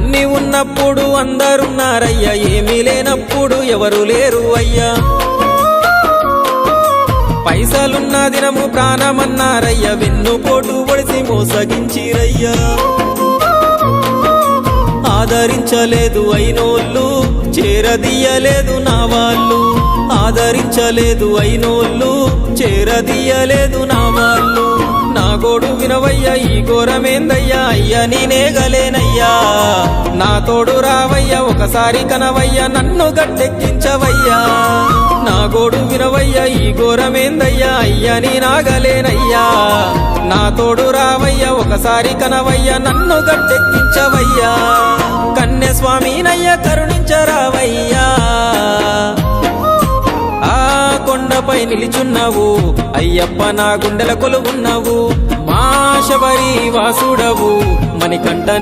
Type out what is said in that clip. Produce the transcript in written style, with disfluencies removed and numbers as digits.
అన్ని ఉన్నప్పుడు అందరున్నారయ్యా, ఏమీ లేనప్పుడు ఎవరు లేరు అయ్యా. పైసలున్న దినము ప్రాణమన్నారయ్యా, వెన్నుపోటు పొడిసి మోసగించిరయ్యా. ఆదరించలేదు అయినోళ్ళు, చేరదీయలేదు నా వాళ్ళు. ఆదరించలేదు అయినోళ్ళు, చేరదీయలేదు నా వాళ్ళు. నా గోడు వినవయ్యా, ఈ ఘోరమేందయ్యా, అయ్యా నేనేగలేనయ్యా. నా తోడు రావయ్యా, ఒకసారి కనవయ్యా, నన్ను గట్టెక్కించవయ్యా. నా గోడు వినవయ్యా, ఈ ఘోరమేందయ్యా, అయ్యా నేనాగలేనయ్యా. నా తోడు రావయ్యా, ఒకసారి కనవయ్యా, నన్ను గట్టెక్కించవయ్యా. కన్యస్వామినయ్యా కరుణించరావయ్యా. ఆ కొండపై నిలిచున్నావు అయ్యప్ప, నా గుండెల కొలువున్నావు. మా శబరి వాసుడవు మణికంఠ